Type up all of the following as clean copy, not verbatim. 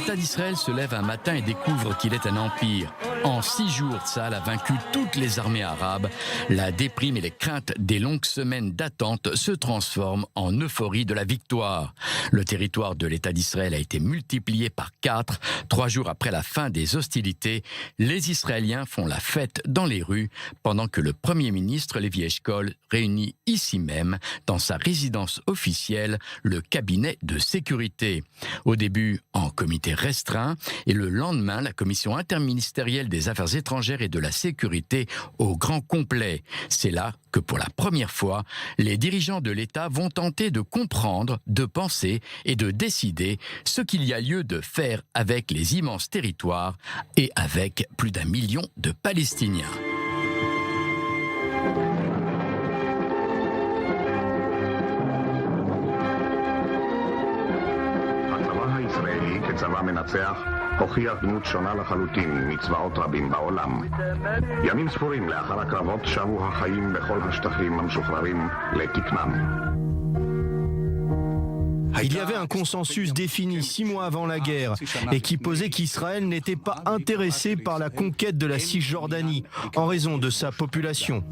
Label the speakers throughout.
Speaker 1: L'État d'Israël se lève un matin et découvre qu'il est un empire. En 6 jours, Tsahal a vaincu toutes les armées arabes. La déprime et les craintes des longues semaines d'attente se transforment en euphorie de la victoire. Le territoire de l'État d'Israël a été multiplié par 4. 3 jours après la fin des hostilités, les Israéliens font la fête dans les rues pendant que le Premier ministre Lévi Eshkol réunit ici même, dans sa résidence officielle, le cabinet de sécurité. Au début, en comité restreint, et le lendemain, la commission interministérielle des Affaires étrangères et de la sécurité au grand complet. C'est là que, pour la première fois, les dirigeants de l'État vont tenter de comprendre, de penser et de décider ce qu'il y a lieu de faire avec les immenses territoires et avec plus d'1 million de Palestiniens.
Speaker 2: צבא מנצח הוכיח דמות שונה לחלוטין מצבאות רבים בעולם. ימים ספורים לאחר הקרבות שבו החיים בכל השטחים המשוחררים לתקנם.
Speaker 3: Il y avait un consensus défini 6 mois avant la guerre et qui posait qu'Israël n'était pas intéressé par la conquête de la Cisjordanie en raison de sa population.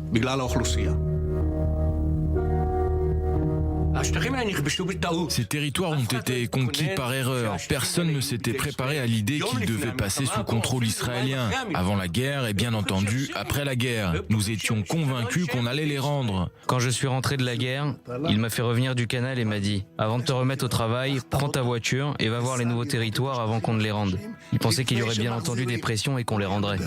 Speaker 4: Ces territoires ont été conquis par erreur. Personne ne s'était préparé à l'idée qu'ils devaient passer sous contrôle israélien. Avant la guerre et bien entendu après la guerre. Nous étions convaincus qu'on allait les rendre.
Speaker 5: Quand je suis rentré de la guerre, il m'a fait revenir du canal et m'a dit « Avant de te remettre au travail, prends ta voiture et va voir les nouveaux territoires avant qu'on ne les rende. » Il pensait qu'il y aurait bien entendu des pressions et qu'on les rendrait.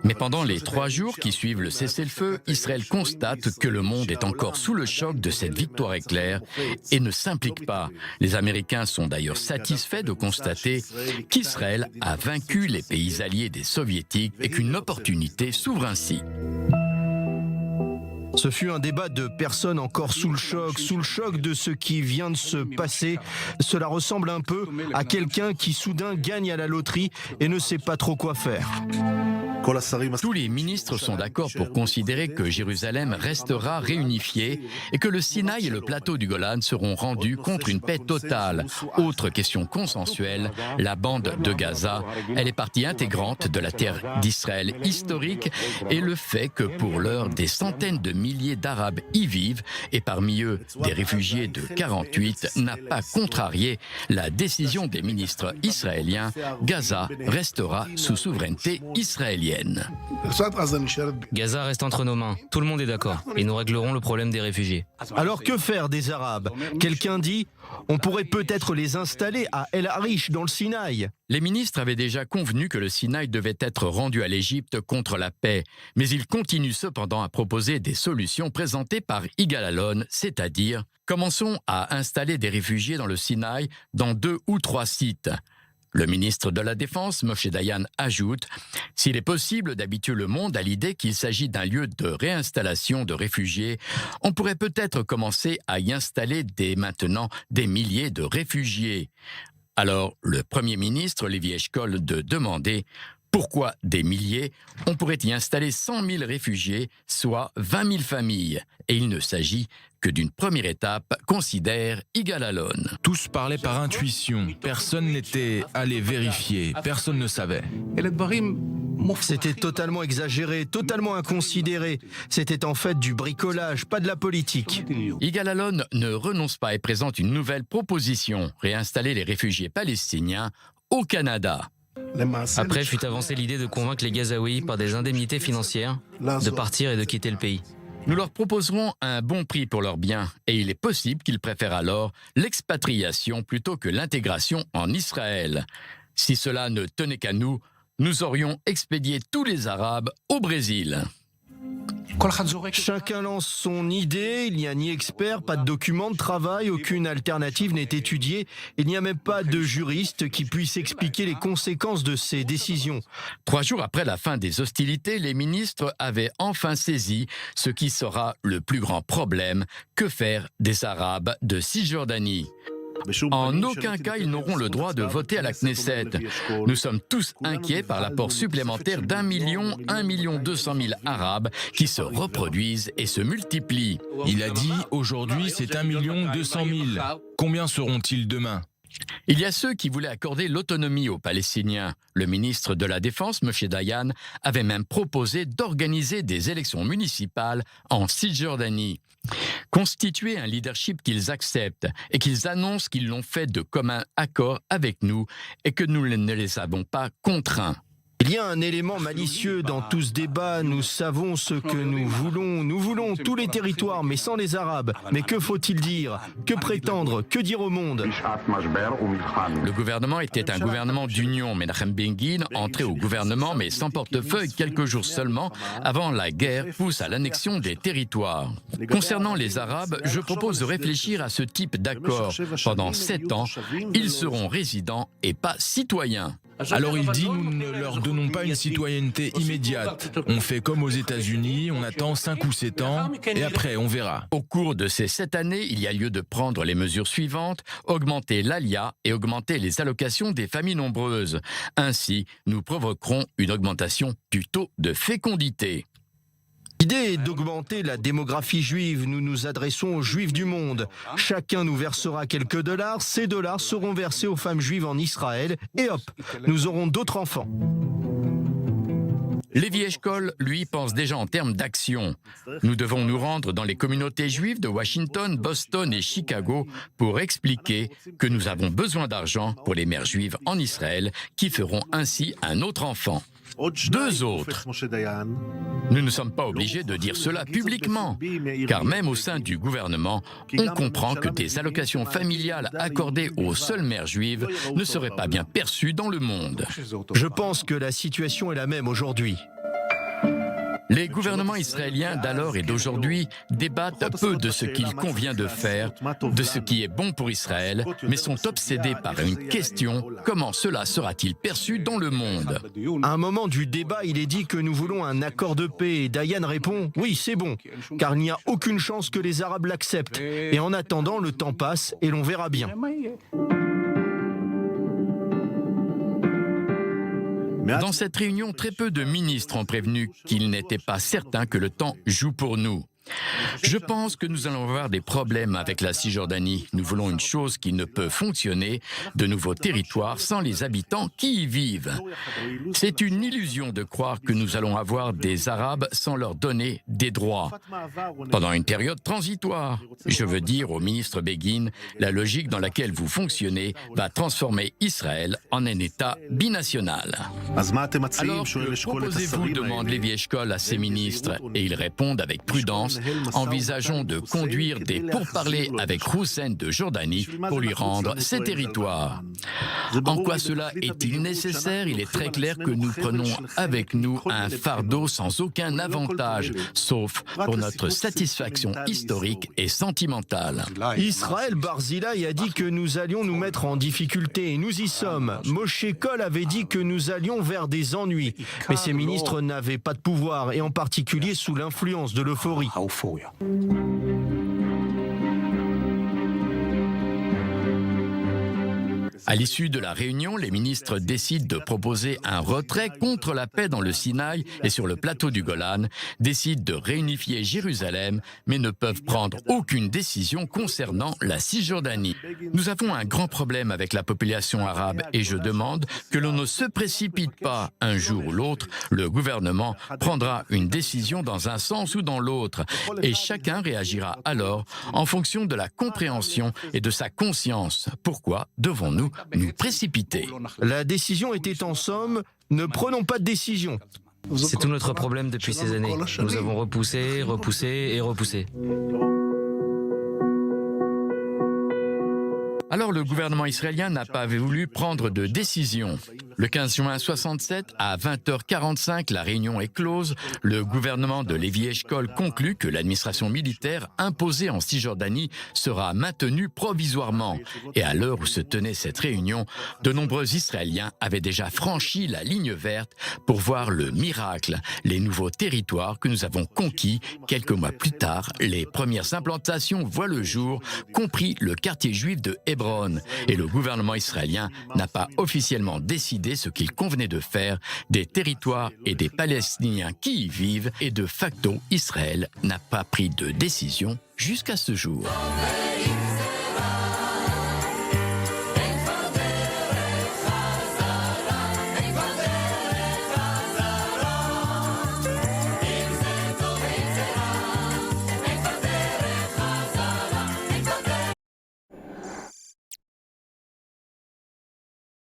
Speaker 1: Mais pendant les 3 jours qui suivent le cessez-le-feu, Israël constate que le monde est encore sous le choc de cette victoire éclair et ne s'implique pas. Les Américains sont d'ailleurs satisfaits de constater qu'Israël a vaincu les pays alliés des Soviétiques et qu'une opportunité s'ouvre ainsi.
Speaker 3: Ce fut un débat de personnes encore sous le choc de ce qui vient de se passer. Cela ressemble un peu à quelqu'un qui soudain gagne à la loterie et ne sait pas trop quoi faire.
Speaker 1: Tous les ministres sont d'accord pour considérer que Jérusalem restera réunifiée et que le Sinaï et le plateau du Golan seront rendus contre une paix totale. Autre question consensuelle, la bande de Gaza. Elle est partie intégrante de la terre d'Israël historique et le fait que pour l'heure, des centaines de milliers d'Arabes y vivent et parmi eux des réfugiés de 48 n'a pas contrarié la décision des ministres israéliens. Gaza restera sous souveraineté israélienne.
Speaker 5: Gaza reste entre nos mains, tout le monde est d'accord, et nous réglerons le problème des réfugiés.
Speaker 3: Alors que faire des Arabes? Quelqu'un dit « On pourrait peut-être les installer à El Arish dans le Sinaï ».
Speaker 1: Les ministres avaient déjà convenu que le Sinaï devait être rendu à l'Égypte contre la paix, mais ils continuent cependant à proposer des solutions présentées par Yigal Allon, c'est-à-dire « Commençons à installer des réfugiés dans le Sinaï dans 2 ou 3 sites ». Le ministre de la Défense, Moshe Dayan, ajoute « S'il est possible d'habituer le monde à l'idée qu'il s'agit d'un lieu de réinstallation de réfugiés, on pourrait peut-être commencer à y installer dès maintenant des milliers de réfugiés. » Alors, le Premier ministre, Lévi Eshkol, de demander « Pourquoi des milliers? On pourrait y installer 100 000 réfugiés, soit 20 000 familles. » Et il ne s'agit que d'une première étape, considère Yigal Allon.
Speaker 4: Tous parlaient par intuition. Personne n'était allé vérifier. Personne ne savait.
Speaker 3: C'était totalement exagéré, totalement inconsidéré. C'était en fait du bricolage, pas de la politique.
Speaker 1: Yigal Allon ne renonce pas et présente une nouvelle proposition, réinstaller les réfugiés palestiniens au Canada.
Speaker 5: Après fut avancée l'idée de convaincre les Gazaouis par des indemnités financières de partir et de quitter le pays.
Speaker 1: Nous leur proposerons un bon prix pour leurs biens et il est possible qu'ils préfèrent alors l'expatriation plutôt que l'intégration en Israël. Si cela ne tenait qu'à nous, nous aurions expédié tous les Arabes au Brésil.
Speaker 3: Chacun lance son idée, il n'y a ni expert, pas de document de travail, aucune alternative n'est étudiée, il n'y a même pas de juriste qui puisse expliquer les conséquences de ces décisions.
Speaker 1: 3 jours après la fin des hostilités, les ministres avaient enfin saisi ce qui sera le plus grand problème, que faire des Arabes de Cisjordanie. En aucun cas, ils n'auront le droit de voter à la Knesset. Nous sommes tous inquiets par l'apport supplémentaire d'1 million, 200 000 Arabes qui se reproduisent et se multiplient.
Speaker 4: Il a dit aujourd'hui c'est 1 200 000. Combien seront-ils demain ?
Speaker 1: Il y a ceux qui voulaient accorder l'autonomie aux Palestiniens. Le ministre de la Défense, M. Dayan, avait même proposé d'organiser des élections municipales en Cisjordanie. Constituer un leadership qu'ils acceptent et qu'ils annoncent qu'ils l'ont fait de commun accord avec nous et que nous ne les avons pas contraints.
Speaker 3: Il y a un élément malicieux dans tout ce débat. Nous savons ce que nous voulons. Nous voulons tous les territoires, mais sans les Arabes. Mais que faut-il dire ? Que prétendre ? Que dire au monde ?
Speaker 1: Le gouvernement était un gouvernement d'union. Menachem Begin, entré au gouvernement, mais sans portefeuille quelques jours seulement avant la guerre, pousse à l'annexion des territoires. Concernant les Arabes, je propose de réfléchir à ce type d'accord. Pendant 7 ans, ils seront résidents et pas citoyens.
Speaker 4: Alors il dit, nous ne leur donnons pas une citoyenneté immédiate. On fait comme aux États-Unis, on attend 5 ou 7 ans, et après on verra.
Speaker 1: Au cours de ces 7 années, il y a lieu de prendre les mesures suivantes, augmenter l'ALIA et augmenter les allocations des familles nombreuses. Ainsi, nous provoquerons une augmentation du taux de fécondité.
Speaker 3: L'idée est d'augmenter la démographie juive. Nous nous adressons aux juifs du monde. Chacun nous versera quelques dollars. Ces dollars seront versés aux femmes juives en Israël. Et hop, nous aurons d'autres enfants.
Speaker 1: Lévi Eshkol, lui, pense déjà en termes d'action. Nous devons nous rendre dans les communautés juives de Washington, Boston et Chicago pour expliquer que nous avons besoin d'argent pour les mères juives en Israël qui feront ainsi un autre enfant. 2 autres. Nous ne sommes pas obligés de dire cela publiquement, car même au sein du gouvernement, on comprend que des allocations familiales accordées aux seules mères juives ne seraient pas bien perçues dans le monde.
Speaker 3: Je pense que la situation est la même aujourd'hui.
Speaker 1: Les gouvernements israéliens d'alors et d'aujourd'hui débattent peu de ce qu'il convient de faire, de ce qui est bon pour Israël, mais sont obsédés par une question: comment cela sera-t-il perçu dans le monde ?
Speaker 3: À un moment du débat, il est dit que nous voulons un accord de paix. Et Dayan répond « Oui, c'est bon, car il n'y a aucune chance que les Arabes l'acceptent. Et en attendant, le temps passe et l'on verra bien. »
Speaker 1: Dans cette réunion, très peu de ministres ont prévenu qu'il n'était pas certain que le temps joue pour nous. Je pense que nous allons avoir des problèmes avec la Cisjordanie. Nous voulons une chose qui ne peut fonctionner, de nouveaux territoires sans les habitants qui y vivent. C'est une illusion de croire que nous allons avoir des Arabes sans leur donner des droits. Pendant une période transitoire, je veux dire au ministre Begin, la logique dans laquelle vous fonctionnez va transformer Israël en un État binational. Alors que proposez-vous, demande Lévi Eshkol à ses ministres, et ils répondent avec prudence: envisageons de conduire des pourparlers avec Hussein de Jordanie pour lui rendre ses territoires. En quoi cela est-il nécessaire ? Il est très clair que nous prenons avec nous un fardeau sans aucun avantage, sauf pour notre satisfaction historique et sentimentale.
Speaker 3: Israël Barzilai a dit que nous allions nous mettre en difficulté, et nous y sommes. Moshe Kol avait dit que nous allions vers des ennuis, mais ces ministres n'avaient pas de pouvoir, et en particulier sous l'influence de l'euphorie.
Speaker 1: À l'issue de la réunion, les ministres décident de proposer un retrait contre la paix dans le Sinaï et sur le plateau du Golan, décident de réunifier Jérusalem, mais ne peuvent prendre aucune décision concernant la Cisjordanie. Nous avons un grand problème avec la population arabe et je demande que l'on ne se précipite pas. Un jour ou l'autre, le gouvernement prendra une décision dans un sens ou dans l'autre et chacun réagira alors en fonction de la compréhension et de sa conscience. Pourquoi devons-nous nous précipiter?
Speaker 3: La décision était en somme, ne prenons pas de décision.
Speaker 5: C'est tout notre problème depuis ces années. Nous avons repoussé, repoussé et repoussé.
Speaker 1: Alors le gouvernement israélien n'a pas voulu prendre de décision. Le 15 juin 67, à 20h45, la réunion est close. Le gouvernement de Lévi Eshkol conclut que l'administration militaire imposée en Cisjordanie sera maintenue provisoirement. Et à l'heure où se tenait cette réunion, de nombreux Israéliens avaient déjà franchi la ligne verte pour voir le miracle, les nouveaux territoires que nous avons conquis. Quelques mois plus tard, les premières implantations voient le jour, compris le quartier juif de Hébron. Et le gouvernement israélien n'a pas officiellement décidé ce qu'il convenait de faire des territoires et des Palestiniens qui y vivent. Et de facto, Israël n'a pas pris de décision jusqu'à ce jour.